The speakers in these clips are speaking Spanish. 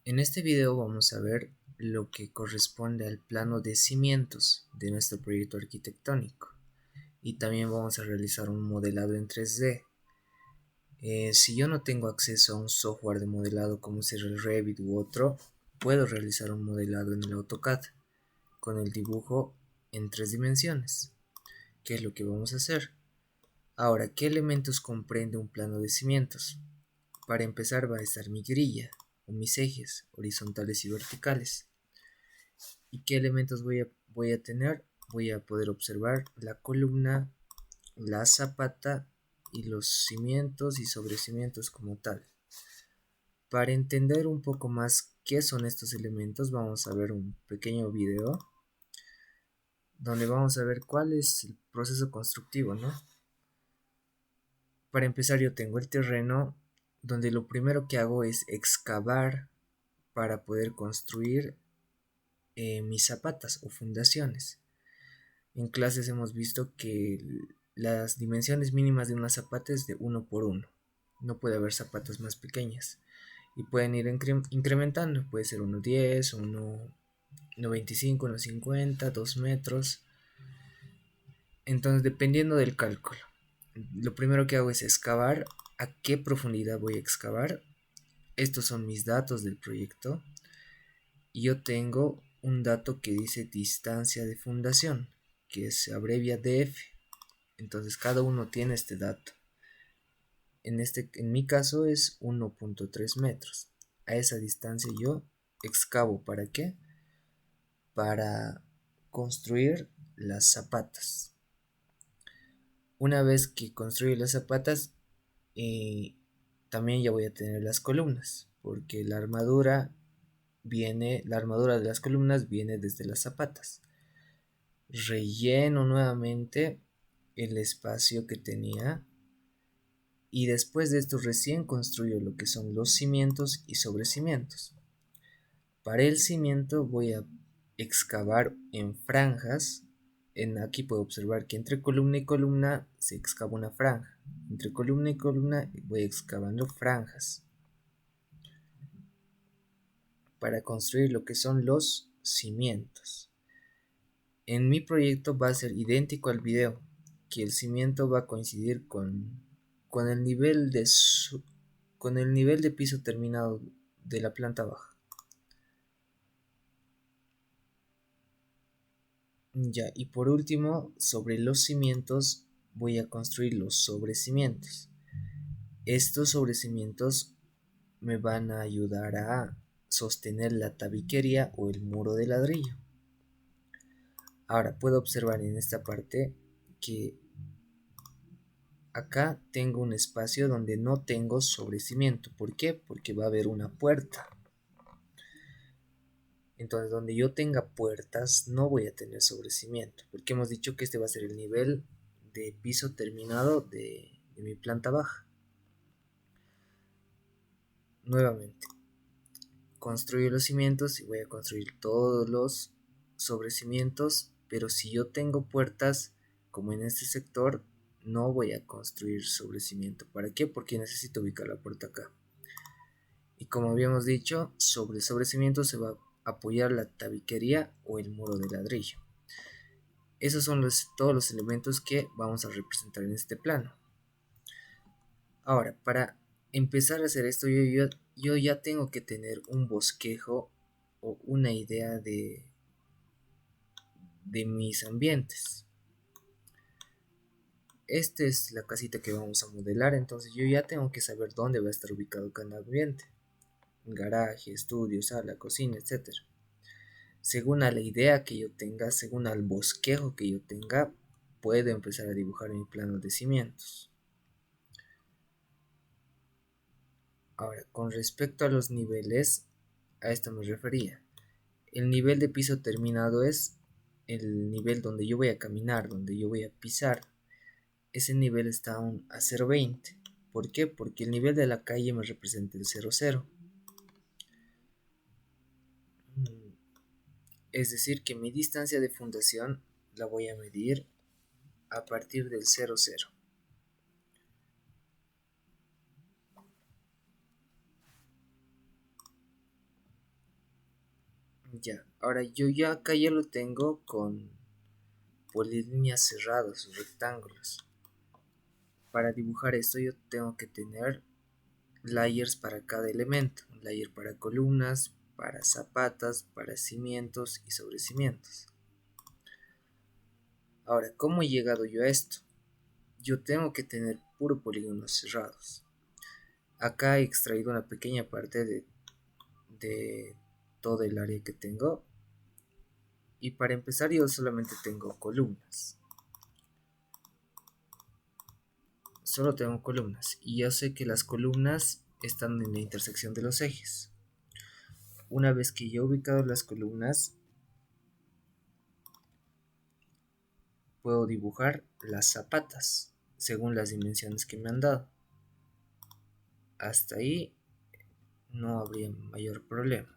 En este video vamos a ver lo que corresponde al plano de cimientos de nuestro proyecto arquitectónico y también vamos a realizar un modelado en 3D. Si yo no tengo acceso a un software de modelado como ser el Revit u otro, puedo realizar un modelado en el AutoCAD con el dibujo en 3 dimensiones. ¿Qué es lo que vamos a hacer? Ahora, ¿qué elementos comprende un plano de cimientos? Para empezar va a estar mi grilla o mis ejes horizontales y verticales. ¿Y qué elementos voy a tener? Voy a poder observar la columna, la zapata y los cimientos y sobrecimientos como tal. Para entender un poco más qué son estos elementos, vamos a ver un pequeño video donde vamos a ver cuál es el proceso constructivo, ¿no? Para empezar, yo tengo el terreno donde lo primero que hago es excavar para poder construir mis zapatas o fundaciones. En clases hemos visto que las dimensiones mínimas de una zapata es de 1 por 1. No puede haber zapatas más pequeñas. Y pueden ir incrementando. Puede ser 1,10, 1,25, 1,50, 2 metros. Entonces, dependiendo del cálculo. Lo primero que hago es excavar. ¿A qué profundidad voy a excavar? Estos son mis datos del proyecto. Y yo tengo un dato que dice distancia de fundación, que se abrevia DF. Entonces cada uno tiene este dato. En mi caso es 1,3 metros. A esa distancia yo excavo. ¿Para qué? Para construir las zapatas. Una vez que construyo las zapatas, también ya voy a tener las columnas, porque la armadura de las columnas viene desde las zapatas. Relleno nuevamente el espacio que tenía y después de esto recién construyo lo que son los cimientos y sobrecimientos. Para el cimiento voy a excavar en franjas. Aquí puedo observar que entre columna y columna se excava una franja. Entre columna y columna voy excavando franjas para construir lo que son los cimientos. En mi proyecto va a ser idéntico al video, que el cimiento va a coincidir con el nivel con el nivel de piso terminado de la planta baja. Ya, y por último, sobre los cimientos voy a construir los sobrecimientos. Estos sobrecimientos me van a ayudar a sostener la tabiquería o el muro de ladrillo. Ahora puedo observar en esta parte que acá tengo un espacio donde no tengo sobrecimiento. ¿Por qué? Porque va a haber una puerta. Entonces, donde yo tenga puertas, no voy a tener sobrecimiento. Porque hemos dicho que este va a ser el nivel de piso terminado de mi planta baja. Nuevamente, construyo los cimientos y voy a construir todos los sobrecimientos. Pero si yo tengo puertas, como en este sector, no voy a construir sobrecimiento. ¿Para qué? Porque necesito ubicar la puerta acá. Y como habíamos dicho, sobre el sobrecimiento se va a apoyar la tabiquería o el muro de ladrillo. Esos son todos los elementos que vamos a representar en este plano. Ahora, para empezar a hacer esto, yo ya tengo que tener un bosquejo o una idea de mis ambientes. Esta es la casita que vamos a modelar, entonces yo ya tengo que saber dónde va a estar ubicado cada ambiente. Garaje, estudio, sala, cocina, etc. Según a la idea que yo tenga, según al bosquejo que yo tenga, puedo empezar a dibujar mi plano de cimientos. Ahora, con respecto a los niveles, a esto me refería. El nivel de piso terminado es el nivel donde yo voy a caminar, donde yo voy a pisar. Ese nivel está aún a 0,20. ¿Por qué? Porque el nivel de la calle me representa el 0,0. Es decir, que mi distancia de fundación la voy a medir a partir del 0,0. Ya, ahora yo ya acá ya lo tengo con polilíneas cerradas o rectángulos. Para dibujar esto yo tengo que tener layers para cada elemento, un layer para columnas, para zapatas, para cimientos y sobrecimientos. Ahora, ¿cómo he llegado yo a esto? Yo tengo que tener puro polígonos cerrados. Acá he extraído una pequeña parte de todo el área que tengo. Y para empezar yo solamente tengo columnas. Solo tengo columnas. Y yo sé que las columnas están en la intersección de los ejes. Una vez que yo he ubicado las columnas, puedo dibujar las zapatas según las dimensiones que me han dado. Hasta ahí no habría mayor problema.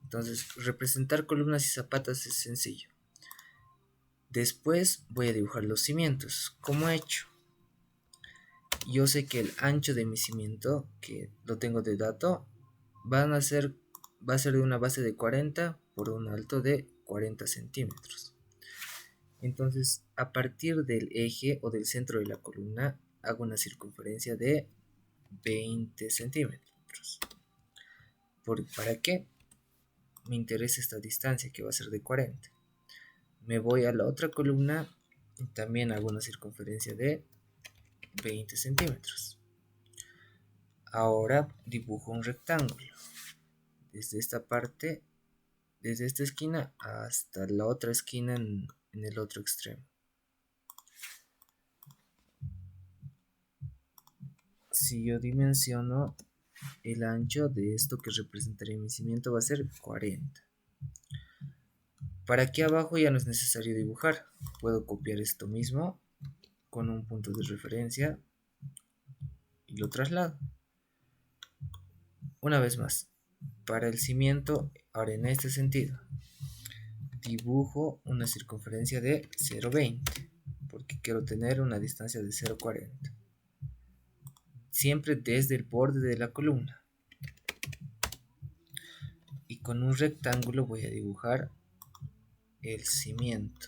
Entonces, representar columnas y zapatas es sencillo. Después voy a dibujar los cimientos. ¿Cómo he hecho? Yo sé que el ancho de mi cimiento, que lo tengo de dato, va a ser de una base de 40 por un alto de 40 centímetros. Entonces, a partir del eje o del centro de la columna, hago una circunferencia de 20 centímetros. ¿Para qué? Me interesa esta distancia, que va a ser de 40. Me voy a la otra columna y también hago una circunferencia de 20 centímetros. Ahora dibujo un rectángulo. Desde esta parte, desde esta esquina hasta la otra esquina en el otro extremo. Si yo dimensiono el ancho de esto que representaría mi cimiento, va a ser 40. Para aquí abajo ya no es necesario dibujar. Puedo copiar esto mismo con un punto de referencia y lo traslado. Una vez más, para el cimiento, ahora en este sentido, dibujo una circunferencia de 0,20 porque quiero tener una distancia de 0,40. Siempre desde el borde de la columna. Y con un rectángulo voy a dibujar el cimiento.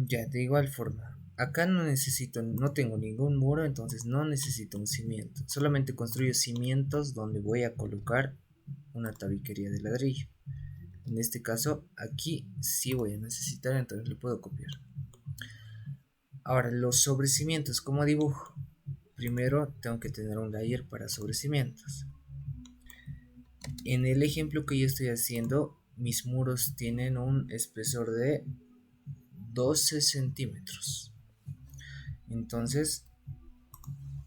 Ya, de igual forma, acá no tengo ningún muro, entonces no necesito un cimiento. Solamente construyo cimientos donde voy a colocar una tabiquería de ladrillo. En este caso, aquí sí voy a necesitar, entonces lo puedo copiar. Ahora, los sobrecimientos, ¿cómo dibujo? Primero tengo que tener un layer para sobrecimientos. En el ejemplo que yo estoy haciendo, mis muros tienen un espesor de 12 centímetros. Entonces,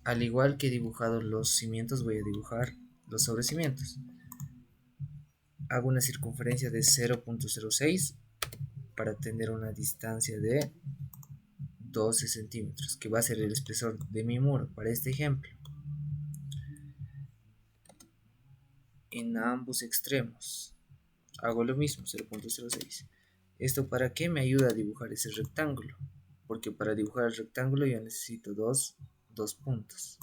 al igual que he dibujado los cimientos, voy a dibujar los sobrecimientos. Hago una circunferencia de 0,06 para tener una distancia de 12 centímetros, que va a ser el espesor de mi muro para este ejemplo. En ambos extremos hago lo mismo, 0,06. ¿Esto para qué? Me ayuda a dibujar ese rectángulo, porque para dibujar el rectángulo yo necesito dos puntos.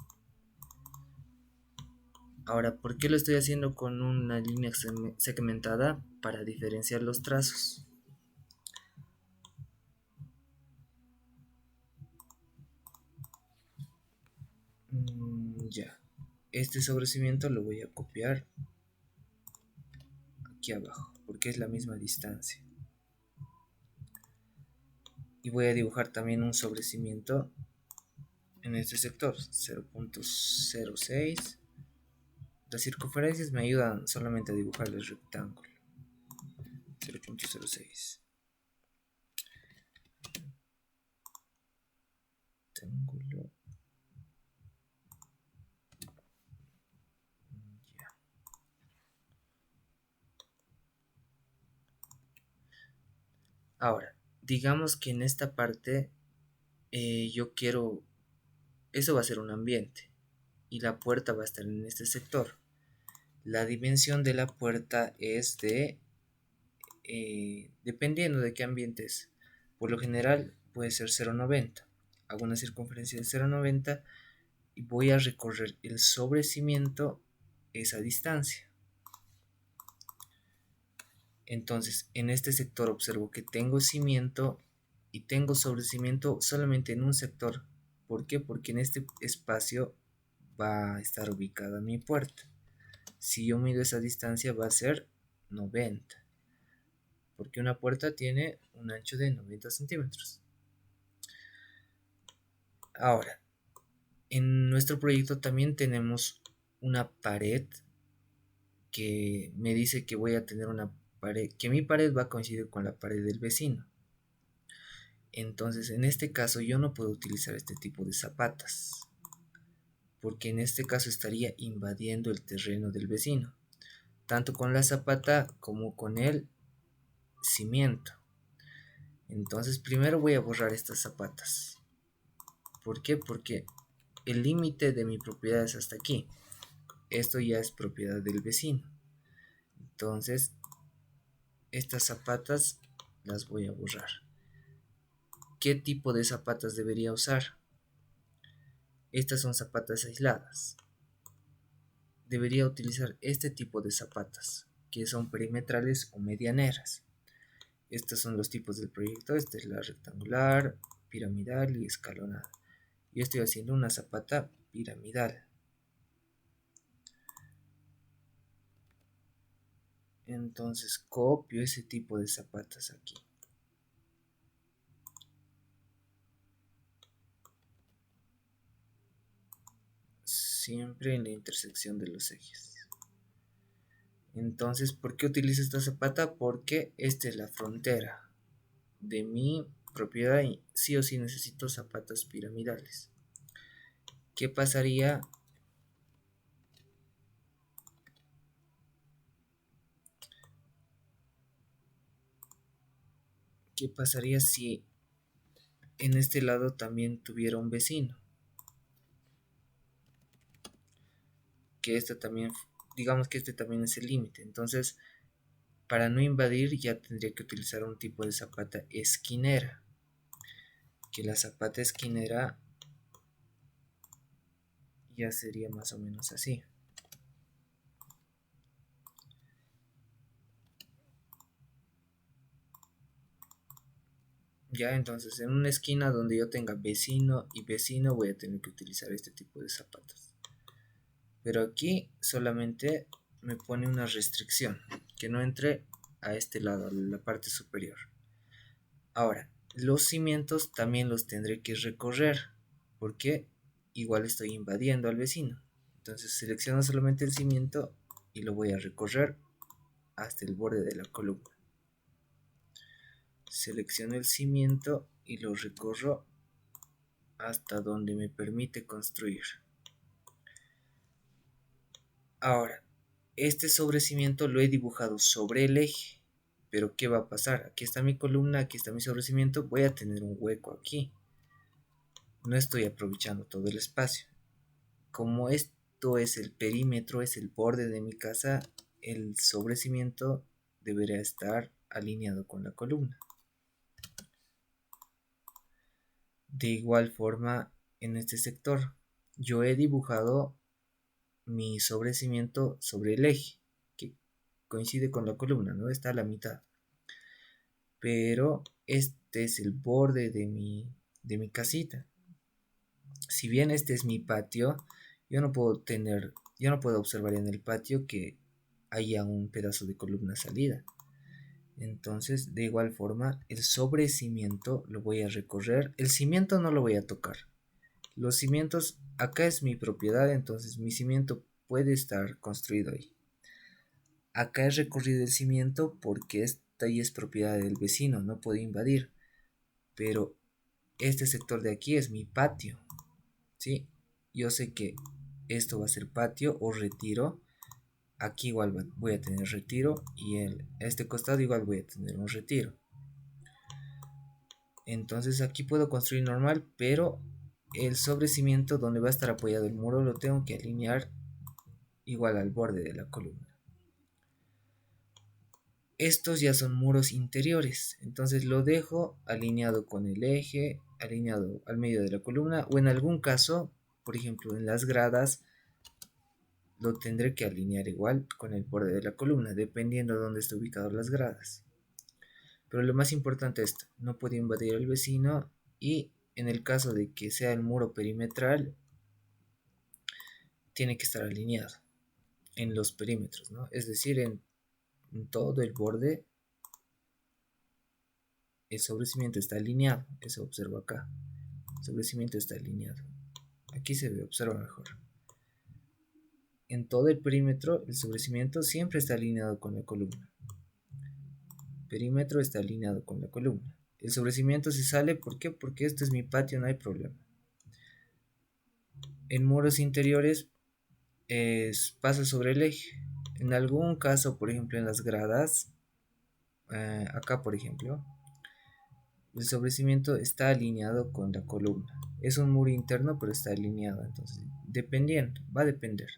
Ahora, ¿por qué lo estoy haciendo con una línea segmentada? Para diferenciar los trazos. Ya, este sobrecimiento lo voy a copiar aquí abajo, porque es la misma distancia. Y voy a dibujar también un sobrecimiento en este sector, 0,06. Las circunferencias me ayudan solamente a dibujar el rectángulo. 0,06. Rectángulo. Ya. Ahora, digamos que en esta parte yo quiero Eso va a ser un ambiente y la puerta va a estar en este sector. La dimensión de la puerta es dependiendo de qué ambiente es. Por lo general puede ser 0,90. Hago una circunferencia de 0,90 y voy a recorrer el sobrecimiento esa distancia. Entonces, en este sector observo que tengo cimiento y tengo sobrecimiento solamente en un sector. ¿Por qué? Porque en este espacio va a estar ubicada mi puerta. Si yo mido esa distancia va a ser 90, porque una puerta tiene un ancho de 90 centímetros. Ahora, en nuestro proyecto también tenemos una pared que me dice que voy a tener una pared, que mi pared va a coincidir con la pared del vecino. Entonces, en este caso yo no puedo utilizar este tipo de zapatas, porque en este caso estaría invadiendo el terreno del vecino, tanto con la zapata como con el cimiento. Entonces, primero voy a borrar estas zapatas. ¿Por qué? Porque el límite de mi propiedad es hasta aquí. Esto ya es propiedad del vecino. Entonces, estas zapatas las voy a borrar. ¿Qué tipo de zapatas debería usar? Estas son zapatas aisladas. Debería utilizar este tipo de zapatas, que son perimetrales o medianeras. Estos son los tipos del proyecto. Esta es la rectangular, piramidal y escalonada. Yo estoy haciendo una zapata piramidal. Entonces copio ese tipo de zapatas aquí. Siempre en la intersección de los ejes. Entonces, ¿por qué utilizo esta zapata? Porque esta es la frontera de mi propiedad y sí o sí necesito zapatas piramidales. ¿Qué pasaría? ¿Qué pasaría si en este lado también tuviera un vecino? Que este también, digamos que este también es el límite. Entonces, para no invadir ya tendría que utilizar un tipo de zapata esquinera. Que la zapata esquinera ya sería más o menos así. Ya, entonces en una esquina donde yo tenga vecino y vecino voy a tener que utilizar este tipo de zapatos. Pero aquí solamente me pone una restricción, que no entre a este lado, a la parte superior. Ahora, los cimientos también los tendré que recorrer, porque igual estoy invadiendo al vecino. Entonces selecciono solamente el cimiento y lo voy a recorrer hasta el borde de la columna. Selecciono el cimiento y lo recorro hasta donde me permite construir. Ahora, este sobrecimiento lo he dibujado sobre el eje, pero ¿qué va a pasar? Aquí está mi columna, aquí está mi sobrecimiento, voy a tener un hueco aquí. No estoy aprovechando todo el espacio. Como esto es el perímetro, es el borde de mi casa, el sobrecimiento debería estar alineado con la columna. De igual forma, en este sector, yo he dibujado mi sobrecimiento sobre el eje, que coincide con la columna, ¿no? Está a la mitad. Pero este es el borde de mi casita. Si bien este es mi patio, yo no puedo observar en el patio que haya un pedazo de columna salida. Entonces, de igual forma, el sobrecimiento lo voy a recorrer. El cimiento no lo voy a tocar. Los cimientos, acá es mi propiedad, entonces mi cimiento puede estar construido ahí. Acá he recorrido el cimiento porque esta ya es propiedad del vecino, no puedo invadir. Pero este sector de aquí es mi patio, ¿sí? Yo sé que esto va a ser patio o retiro. Aquí igual voy a tener retiro y este costado igual voy a tener un retiro. Entonces aquí puedo construir normal, pero el sobrecimiento donde va a estar apoyado el muro lo tengo que alinear igual al borde de la columna. Estos ya son muros interiores, entonces lo dejo alineado con el eje, alineado al medio de la columna, o en algún caso, por ejemplo en las gradas, lo tendré que alinear igual con el borde de la columna, dependiendo de dónde esté ubicado las gradas. Pero lo más importante es esto, no puede invadir al vecino, y en el caso de que sea el muro perimetral, tiene que estar alineado en los perímetros, ¿no? Es decir, en todo el borde, el sobrecimiento está alineado, eso observo acá. El sobrecimiento está alineado. Aquí se ve, observa mejor. En todo el perímetro, el sobrecimiento siempre está alineado con la columna. El perímetro está alineado con la columna. El sobrecimiento se sale, ¿por qué? Porque este es mi patio, no hay problema. En muros interiores pasa sobre el eje. En algún caso, por ejemplo, en las gradas, acá por ejemplo, el sobrecimiento está alineado con la columna. Es un muro interno, pero está alineado. Entonces, dependiendo, va a depender.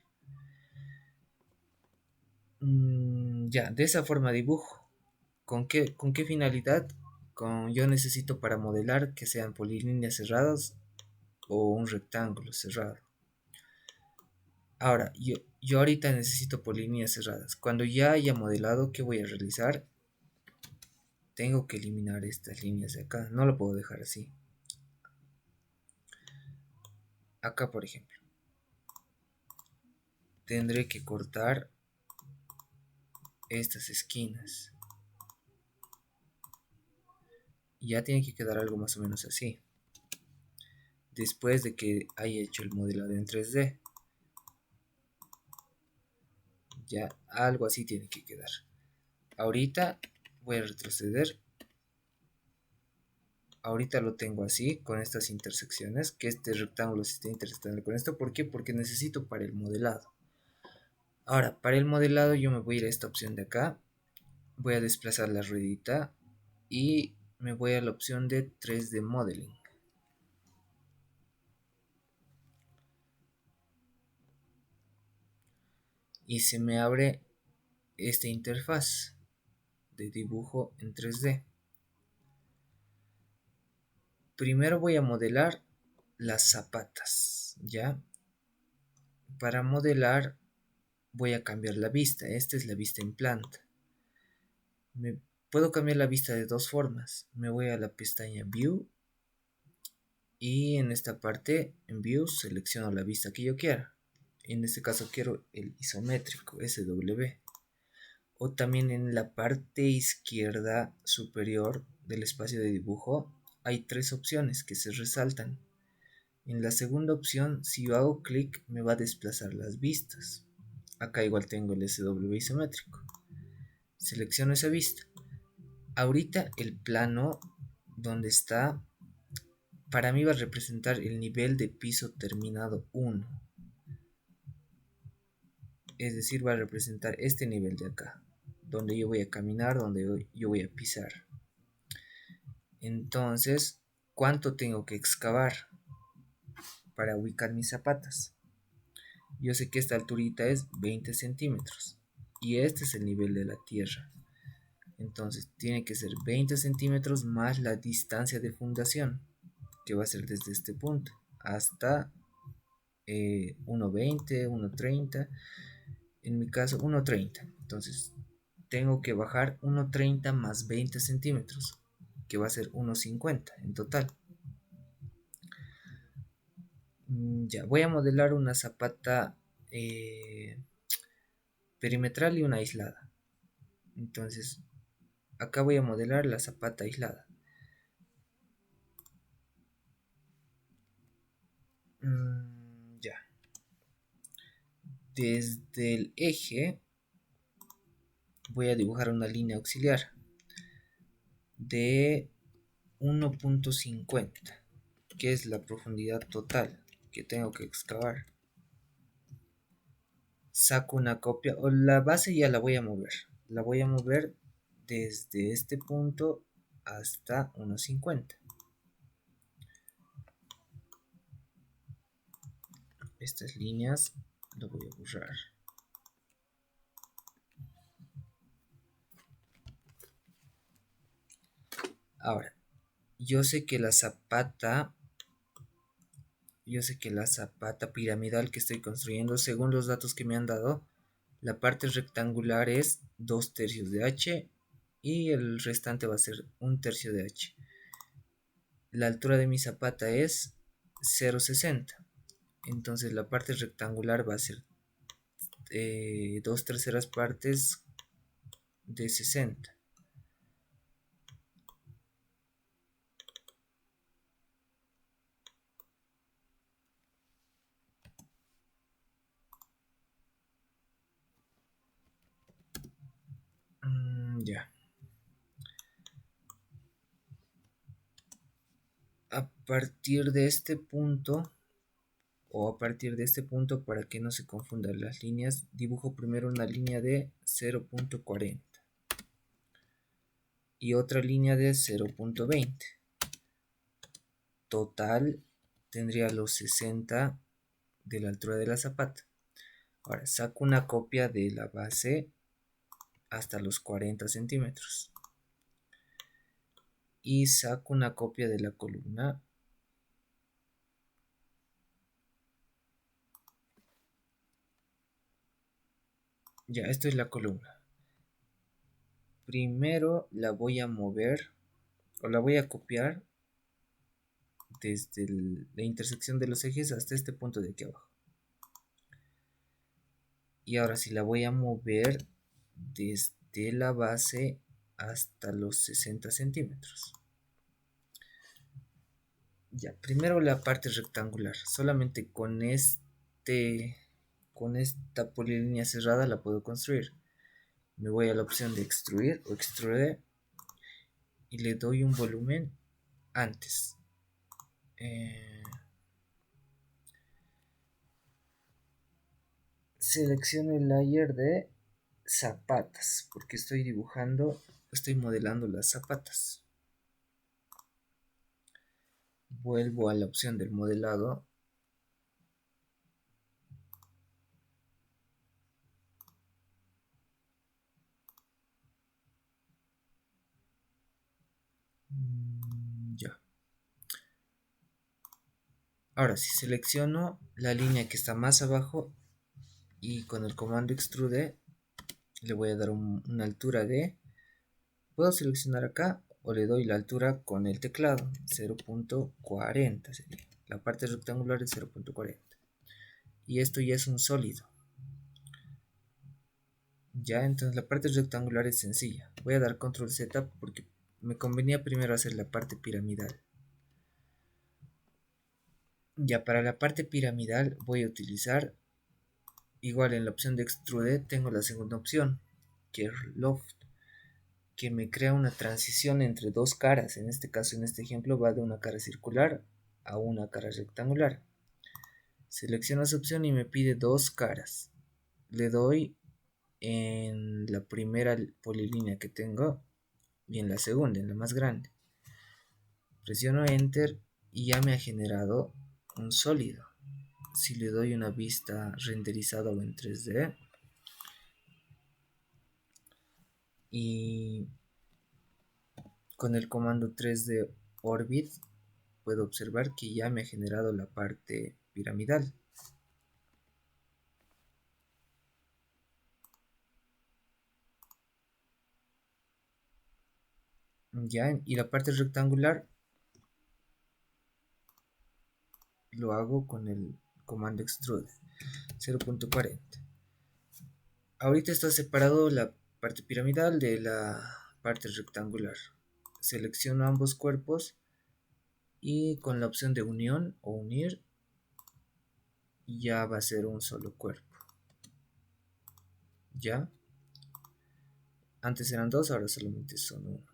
Ya, de esa forma dibujo. ¿Con qué finalidad? Yo necesito para modelar que sean polilíneas cerradas o un rectángulo cerrado. Ahora, yo ahorita necesito polilíneas cerradas. Cuando ya haya modelado, ¿qué voy a realizar? Tengo que eliminar estas líneas de acá. No lo puedo dejar así. Acá, por ejemplo, tendré que cortar estas esquinas. Ya tiene que quedar algo más o menos así. Después de que haya hecho el modelado en 3D. Ya algo así tiene que quedar. Ahorita voy a retroceder. Ahorita lo tengo así, con estas intersecciones, que este rectángulo se esté intersectando con esto. ¿Por qué? Porque necesito para el modelado. Ahora, para el modelado yo me voy a ir a esta opción de acá. Voy a desplazar la ruedita y me voy a la opción de 3D Modeling. Y se me abre esta interfaz de dibujo en 3D. Primero voy a modelar las zapatas, ¿ya? Para modelar voy a cambiar la vista. Esta es la vista en planta. Puedo cambiar la vista de dos formas. Me voy a la pestaña View y en esta parte en View selecciono la vista que yo quiera. En este caso quiero el isométrico, SW. O también en la parte izquierda superior del espacio de dibujo hay tres opciones que se resaltan. En la segunda opción, si yo hago clic, me va a desplazar las vistas. Acá igual tengo el SW isométrico. Selecciono esa vista. Ahorita el plano donde está, para mí va a representar el nivel de piso terminado 1. Es decir, va a representar este nivel de acá, donde yo voy a caminar, donde yo voy a pisar. Entonces, ¿cuánto tengo que excavar para ubicar mis zapatas? Yo sé que esta alturita es 20 centímetros y este es el nivel de la tierra. Entonces tiene que ser 20 centímetros más la distancia de fundación, que va a ser desde este punto hasta 1,20, 1,30. En mi caso 1,30. Entonces tengo que bajar 1,30 más 20 centímetros, que va a ser 1,50 en total. Ya, voy a modelar una zapata perimetral y una aislada. Entonces, acá voy a modelar la zapata aislada. Ya. Desde el eje voy a dibujar una línea auxiliar de 1,50, que es la profundidad total que tengo que excavar. Saco una copia, o la base ya la voy a mover. La voy a mover desde este punto hasta 1,50. estas líneas lo voy a borrar. Ahora, yo sé que la zapata piramidal que estoy construyendo, según los datos que me han dado, la parte rectangular es 2/3 de h y el restante va a ser 1/3 de h. La altura de mi zapata es 0,60. Entonces la parte rectangular va a ser 2/3 partes de 60. Ya. A partir de este punto, para que no se confundan las líneas, dibujo primero una línea de 0,40 y otra línea de 0,20. Total tendría los 60 de la altura de la zapata. Ahora saco una copia de la base hasta los 40 centímetros y saco una copia de la columna. Ya, esto es la columna. Primero la voy a mover o la voy a copiar desde la intersección de los ejes hasta este punto de aquí abajo. Y ahora sí la voy a mover desde la base hasta los 60 centímetros. Ya, primero la parte rectangular. Solamente con esta polilínea cerrada la puedo construir. Me voy a la opción de extruir o extrude y le doy un volumen antes. Selecciono el layer de zapatas porque estoy modelando las zapatas. Vuelvo a la opción del modelado. Ya. Ahora si selecciono la línea que está más abajo y con el comando extrude le voy a dar una altura de... Puedo seleccionar acá o le doy la altura con el teclado. 0,40 sería. La parte rectangular es 0,40. Y esto ya es un sólido. Ya, entonces la parte rectangular es sencilla. Voy a dar control Z porque me convenía primero hacer la parte piramidal. Ya, para la parte piramidal voy a utilizar, igual en la opción de extrude tengo la segunda opción, que es loft, que me crea una transición entre dos caras. En este caso, en este ejemplo, va de una cara circular a una cara rectangular. Selecciono esa opción y me pide dos caras. Le doy en la primera polilínea que tengo y en la segunda, en la más grande. Presiono Enter y ya me ha generado un sólido. Si le doy una vista renderizada o en 3D y con el comando 3D Orbit puedo observar que ya me ha generado la parte piramidal. Ya, y la parte rectangular lo hago con el comando extrude 0,40. Ahorita está separado la parte piramidal de la parte rectangular. Selecciono ambos cuerpos y con la opción de unión o unir ya va a ser un solo cuerpo. Ya, antes eran dos, ahora solamente son uno.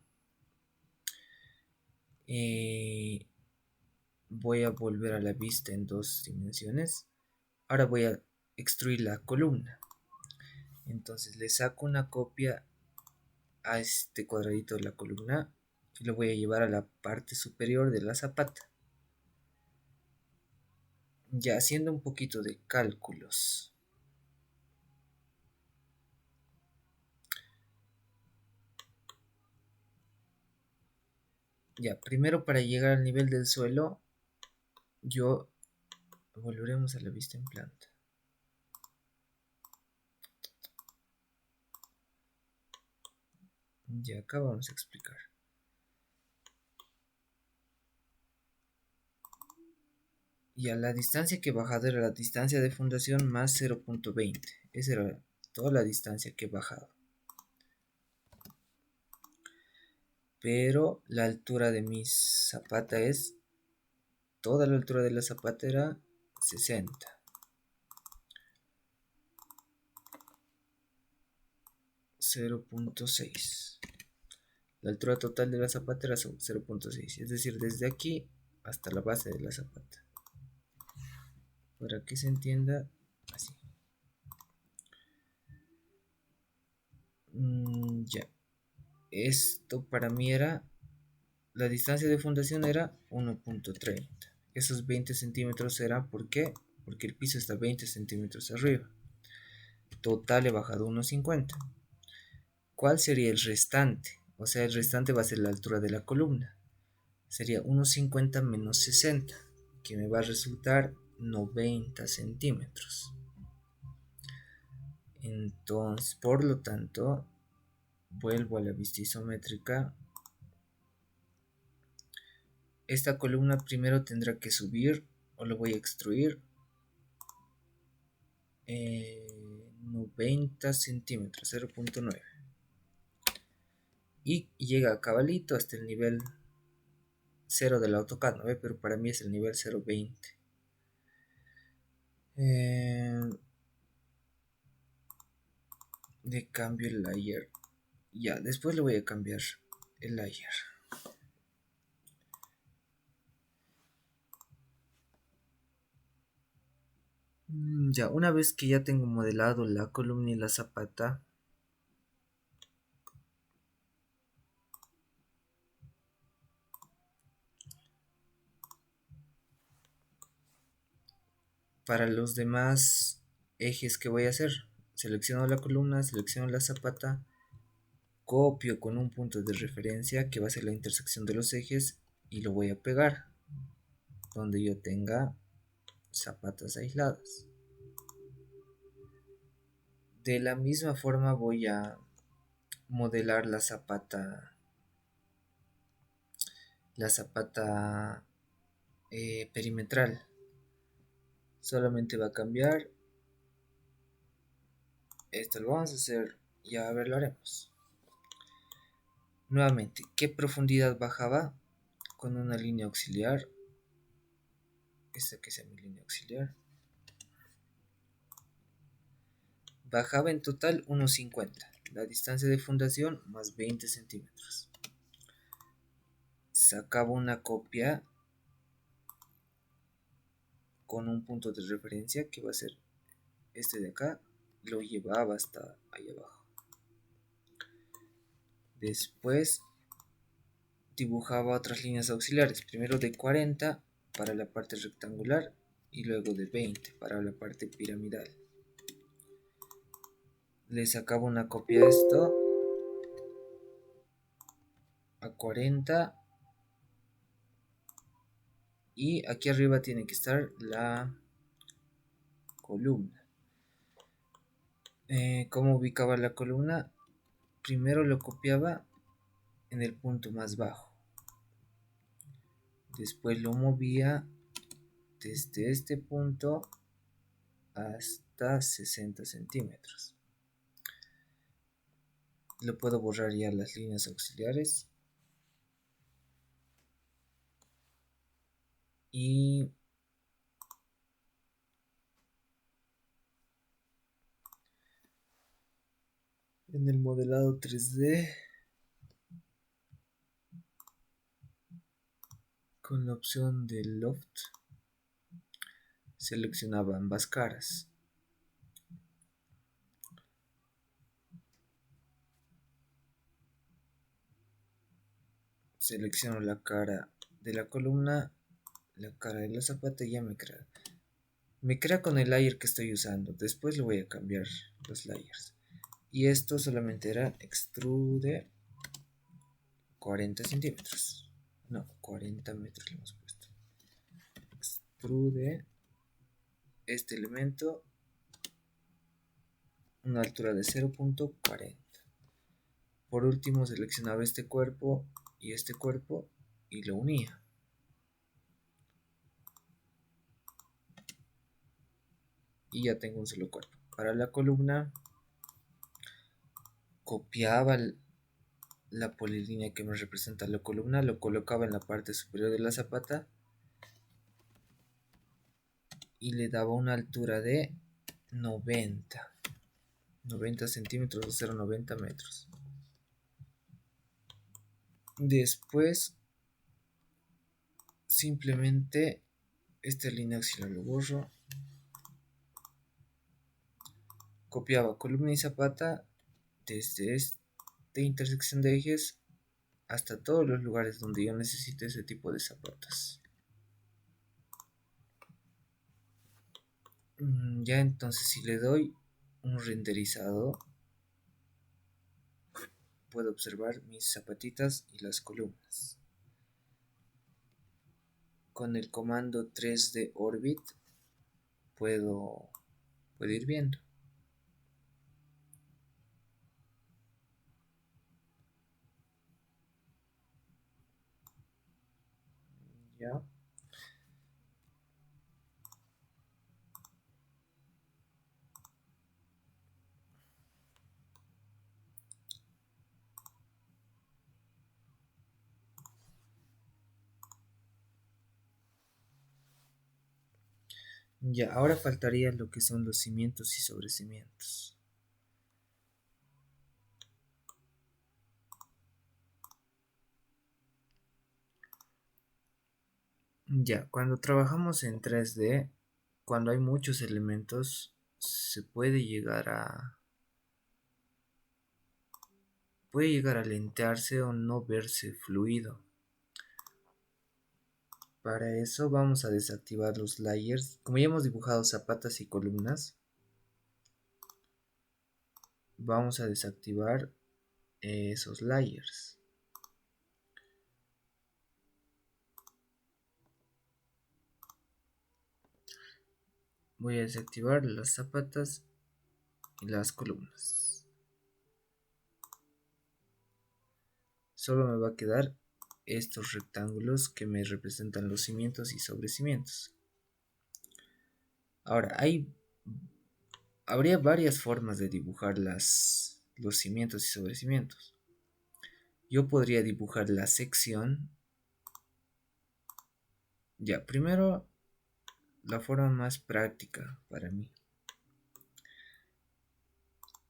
Voy a volver a la vista en dos dimensiones. Ahora voy a extruir la columna. Entonces le saco una copia a este cuadradito de la columna y lo voy a llevar a la parte superior de la zapata. Ya haciendo un poquito de cálculos. Ya, primero para llegar al nivel del suelo, yo volveremos a la vista en planta. Ya, acá vamos a explicar. Ya, la distancia que he bajado era la distancia de fundación más 0.20. Esa era toda la distancia que he bajado. Pero la altura de mi zapata es... Toda la altura de la zapata era 60. 0.6. La altura total de la zapata era 0.6. Es decir, desde aquí hasta la base de la zapata. Para que se entienda así. Ya. Esto para mí era... La distancia de fundación era 1.30. Esos 20 centímetros era... ¿Por qué? Porque el piso está 20 centímetros arriba. Total he bajado 1.50. ¿Cuál sería el restante? O sea, el restante va a ser la altura de la columna. Sería 1.50 menos 60, que me va a resultar 90 centímetros. Entonces, por lo tanto, vuelvo a la vista isométrica. Esta columna primero tendrá que subir, o lo voy a extruir, 90 centímetros, 0.9. Y llega a cabalito hasta el nivel 0 del AutoCAD, ¿no ve? Pero para mí es el nivel 0.20. De cambio el layer. Ya, después le voy a cambiar el layer. Ya, una vez que ya tengo modelado la columna y la zapata, para los demás ejes que voy a hacer, selecciono la columna, selecciono la zapata, copio con un punto de referencia que va a ser la intersección de los ejes y lo voy a pegar donde yo tenga zapatas aisladas. De la misma forma voy a modelar la zapata perimetral. Solamente va a cambiar esto, lo vamos a hacer, ya a ver, lo haremos nuevamente. ¿Qué profundidad bajaba? Con una línea auxiliar, esta que sea mi línea auxiliar, bajaba en total 1.50, la distancia de fundación más 20 centímetros. Sacaba una copia con un punto de referencia que va a ser este de acá, lo llevaba hasta ahí abajo. Después dibujaba otras líneas auxiliares, primero de 40 para la parte rectangular y luego de 20 para la parte piramidal. Le sacaba una copia a esto a 40 y aquí arriba tiene que estar la columna. ¿Cómo ubicaba la columna? Primero lo copiaba en el punto más bajo, después lo movía desde este punto hasta 60 centímetros. Lo puedo borrar ya las líneas auxiliares y en el modelado 3D con la opción de Loft seleccionaba ambas caras. Selecciono la cara de la columna, la cara de la zapata y ya me crea. Me crea con el layer que estoy usando. Después le voy a cambiar los layers. Y esto solamente era extrude 40 centímetros. No, 40 metros le hemos puesto. Extrude este elemento una altura de 0.40. Por último seleccionaba este cuerpo y lo unía. Y ya tengo un solo cuerpo. Para la columna copiaba la polilínea que me representa la columna, lo colocaba en la parte superior de la zapata y le daba una altura de 90 centímetros o 0,90 metros. Después simplemente esta línea auxiliar lo borro, copiaba columna y zapata desde esta intersección de ejes hasta todos los lugares donde yo necesite ese tipo de zapatas. Ya entonces, si le doy un renderizado, puedo observar mis zapatitas y las columnas. Con el comando 3D Orbit puedo ir viendo. Ya. Ya, ahora faltaría lo que son los cimientos y sobrecimientos. Ya, cuando trabajamos en 3D, cuando hay muchos elementos, se puede llegar a lentearse o no verse fluido. Para eso vamos a desactivar los layers. Como ya hemos dibujado zapatas y columnas, vamos a desactivar esos layers. Voy a desactivar las zapatas y las columnas. Solo me va a quedar estos rectángulos que me representan los cimientos y sobrecimientos. Ahora, habría varias formas de dibujar los cimientos y sobrecimientos. Yo podría dibujar la sección. Ya, primero la forma más práctica para mí.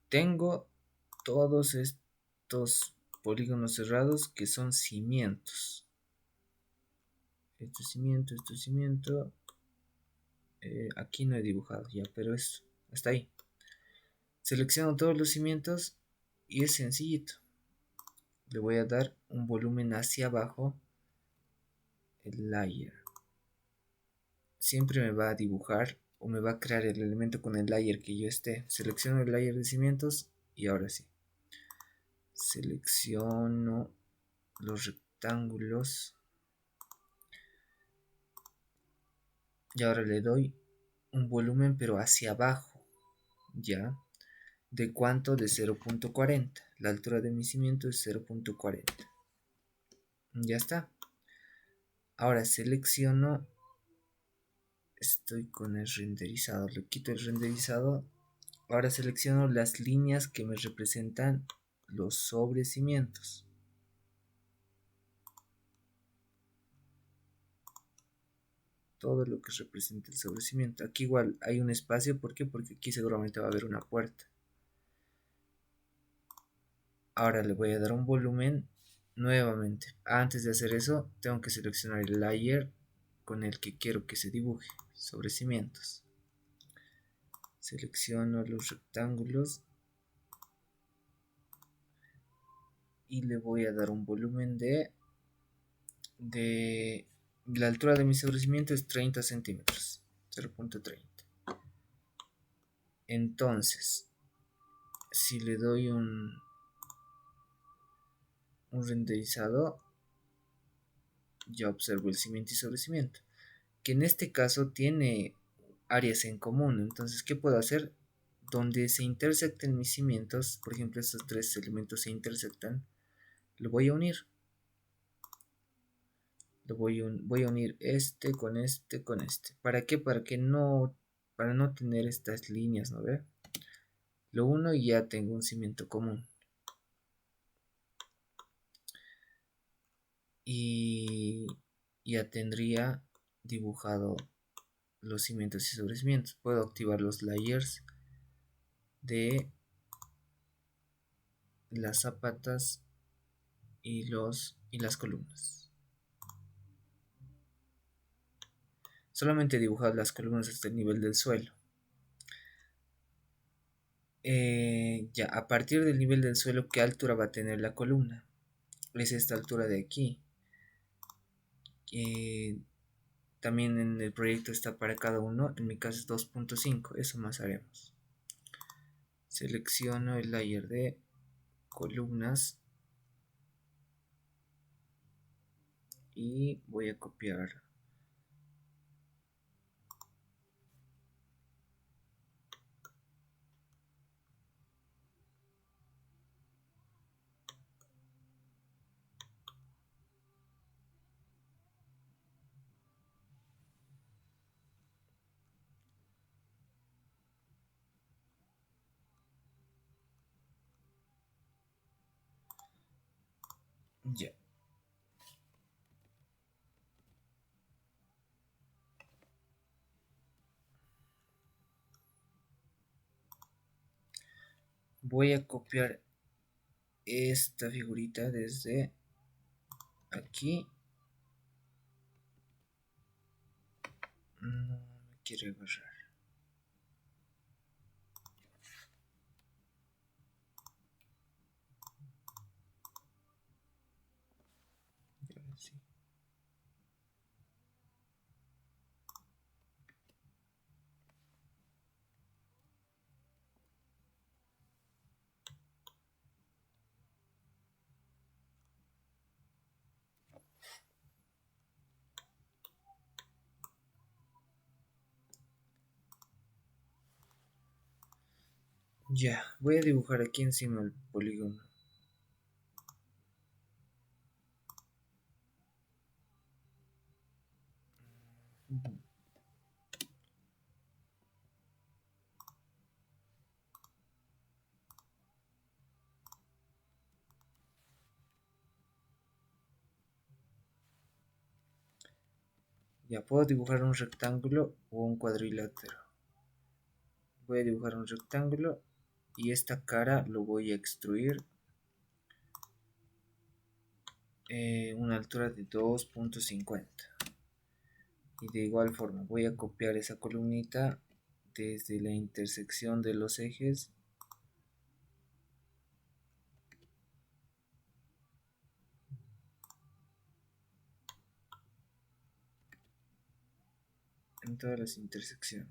Tengo todos estos polígonos cerrados que son cimientos. Esto es cimiento. Aquí no he dibujado ya, pero está ahí. Selecciono todos los cimientos y es sencillito. Le voy a dar un volumen hacia abajo, el layer. Siempre me va a dibujar o me va a crear el elemento con el layer que yo esté. Selecciono el layer de cimientos y ahora sí. Selecciono los rectángulos y ahora le doy un volumen pero hacia abajo. Ya. ¿De cuánto? De 0.40. La altura de mi cimiento es 0.40. Ya está. Ahora selecciono. Estoy con el renderizado. Le quito el renderizado. Ahora selecciono las líneas que me representan los sobrecimientos. Todo lo que representa el sobrecimiento. Aquí igual hay un espacio. ¿Por qué? Porque aquí seguramente va a haber una puerta. Ahora le voy a dar un volumen nuevamente. Antes de hacer eso, tengo que seleccionar el layer con el que quiero que se dibuje sobre cimientos. Selecciono los rectángulos y le voy a dar un volumen de la altura de mi sobrecimiento es 30 centímetros, 0.30. Entonces, si le doy un renderizado, ya observo el cimiento y sobrecimiento, que en este caso tiene áreas en común. Entonces, ¿qué puedo hacer? Donde se intersecten mis cimientos, por ejemplo, estos tres elementos se intersectan, lo voy a unir. Voy a unir este con este con este. ¿Para qué? Para no tener estas líneas, ¿no ve? Lo uno y ya tengo un cimiento común. Y ya tendría dibujado los cimientos y sobrecimientos. Puedo activar los layers de las zapatas y las columnas. Solamente he dibujado las columnas hasta el nivel del suelo. Ya, a partir del nivel del suelo, ¿qué altura va a tener la columna? Es esta altura de aquí. También en el proyecto está para cada uno, en mi caso es 2.5, eso más haremos. Selecciono el layer de columnas y voy a copiar. Ya. Voy a copiar esta figurita desde aquí. No me quiere agarrar. Sí. Ya, voy a dibujar aquí encima el polígono. Ya puedo dibujar un rectángulo o un cuadrilátero. Voy a dibujar un rectángulo y esta cara lo voy a extruir una altura de 2.50. Y de igual forma voy a copiar esa columnita desde la intersección de los ejes en todas las intersecciones.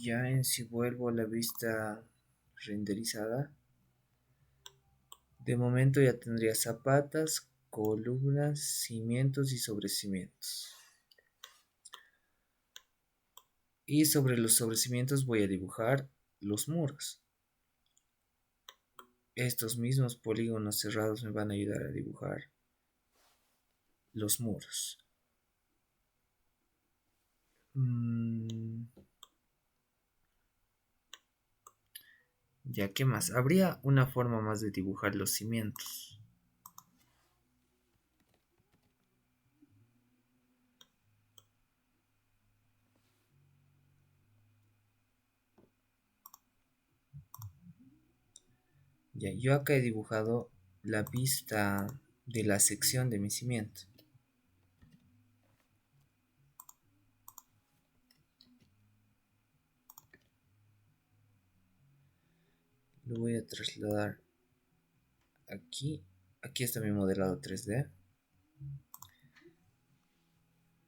Ya en si vuelvo a la vista renderizada, de momento ya tendría zapatas, columnas, cimientos y sobrecimientos. Y sobre los sobrecimientos voy a dibujar los muros. Estos mismos polígonos cerrados me van a ayudar a dibujar los muros. Ya, ¿qué más? Habría una forma más de dibujar los cimientos. Ya, yo acá he dibujado la vista de la sección de mi cimiento. lo voy a trasladar aquí. Aquí está mi modelado 3D.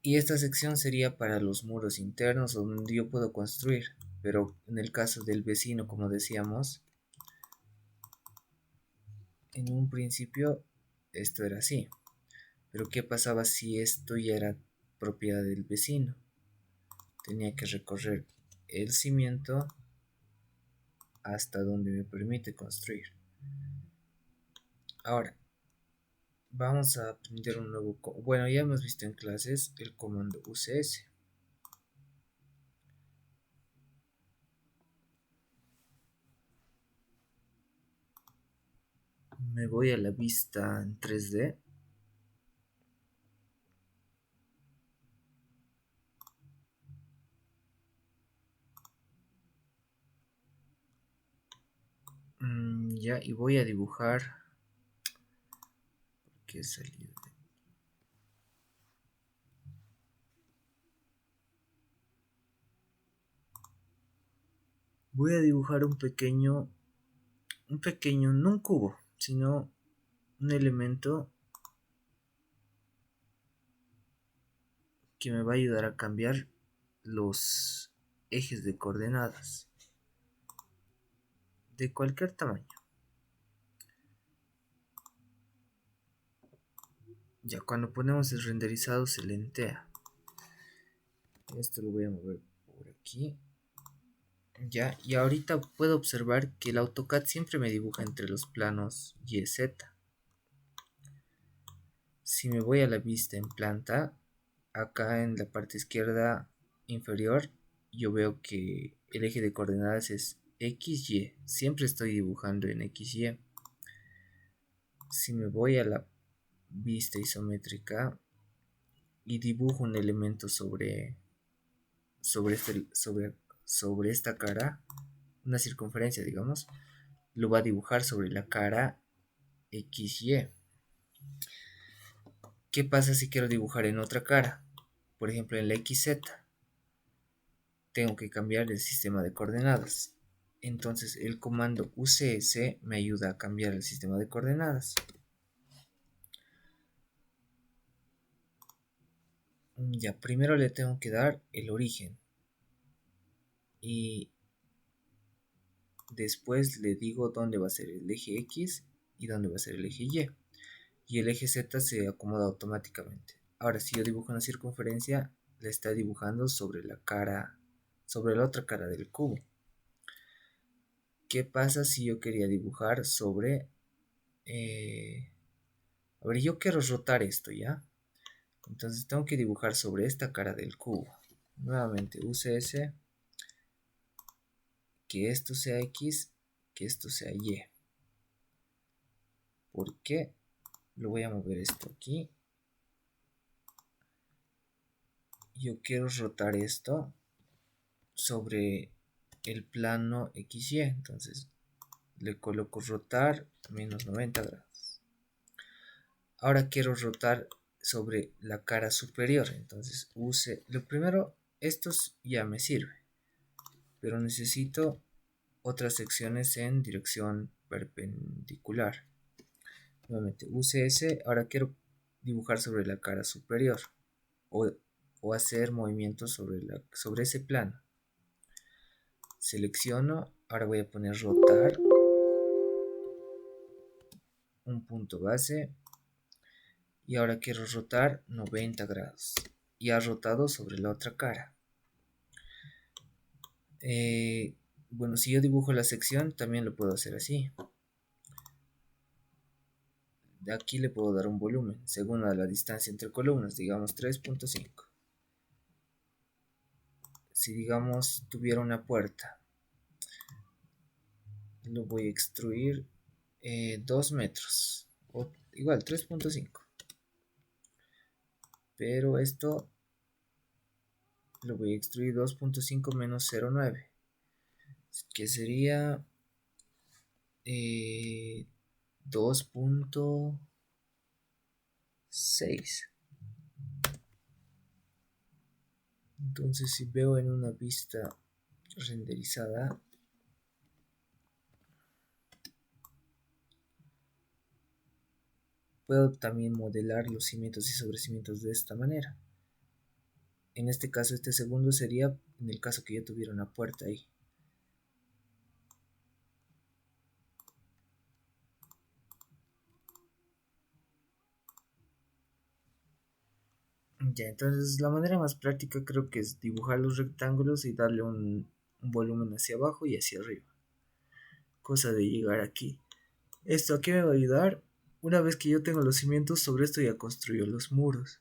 Y esta sección sería para los muros internos donde yo puedo construir. Pero en el caso del vecino, como decíamos, en un principio esto era así. Pero ¿qué pasaba si esto ya era propiedad del vecino? Tenía que recorrer el cimiento hasta donde me permite construir. Ahora, vamos a aprender un nuevo... Bueno, ya hemos visto en clases el comando UCS. Me voy a la vista en 3D. Ya, y voy a dibujar. ¿Qué salió? Voy a dibujar un pequeño, no un cubo, sino un elemento que me va a ayudar a cambiar los ejes de coordenadas de cualquier tamaño. Ya cuando ponemos el renderizado se lentea. Esto lo voy a mover por aquí. Ya, y ahorita puedo observar que el AutoCAD siempre me dibuja entre los planos Y y Z. Si me voy a la vista en planta, acá en la parte izquierda inferior, yo veo que el eje de coordenadas es XY. Siempre estoy dibujando en XY. Si me voy a la vista isométrica y dibujo un elemento sobre esta cara, una circunferencia, digamos, lo va a dibujar sobre la cara XY. ¿Qué pasa si quiero dibujar en otra cara? Por ejemplo, en la XZ. Tengo que cambiar el sistema de coordenadas. Entonces el comando UCS me ayuda a cambiar el sistema de coordenadas. Ya, primero le tengo que dar el origen. Y después le digo dónde va a ser el eje X y dónde va a ser el eje Y. Y el eje Z se acomoda automáticamente. Ahora, si yo dibujo una circunferencia, la está dibujando sobre la otra cara del cubo. ¿Qué pasa si yo quería dibujar sobre... a ver, yo quiero rotar esto, ¿ya? Entonces tengo que dibujar sobre esta cara del cubo. Nuevamente UCS, que esto sea X, que esto sea Y. ¿Por qué? Lo voy a mover esto aquí. Yo quiero rotar esto sobre el plano XY. Entonces le coloco rotar menos 90 grados. Ahora quiero rotar sobre la cara superior. Entonces use lo primero, esto ya me sirve, pero necesito otras secciones en dirección perpendicular. Nuevamente UCS. Ahora quiero dibujar sobre la cara superior o hacer movimientos sobre ese plano. Selecciono, ahora voy a poner rotar, un punto base, y ahora quiero rotar 90 grados. Y ha rotado sobre la otra cara. Bueno, si yo dibujo la sección, también lo puedo hacer así. De aquí le puedo dar un volumen, según la distancia entre columnas, digamos 3.5. Si digamos tuviera una puerta, lo voy a extruir 2 metros, o igual 3.5. Pero esto lo voy a extruir 2.5 menos 0.9, que sería 2.6. Entonces si veo en una vista renderizada, puedo también modelar los cimientos y sobrecimientos de esta manera. En este caso, este segundo sería en el caso que yo tuviera una puerta ahí. Ya, entonces la manera más práctica creo que es dibujar los rectángulos y darle un volumen hacia abajo y hacia arriba. Cosa de llegar aquí. Esto aquí me va a ayudar. Una vez que yo tengo los cimientos, sobre esto ya construyo los muros.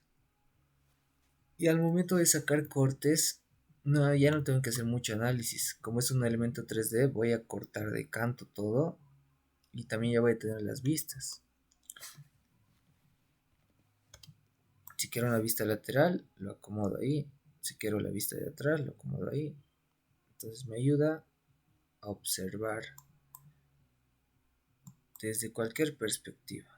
Y al momento de sacar cortes, no, ya no tengo que hacer mucho análisis. Como es un elemento 3D, voy a cortar de canto todo y también ya voy a tener las vistas. Si quiero una vista lateral, lo acomodo ahí. Si quiero la vista de atrás, lo acomodo ahí. Entonces me ayuda a observar desde cualquier perspectiva.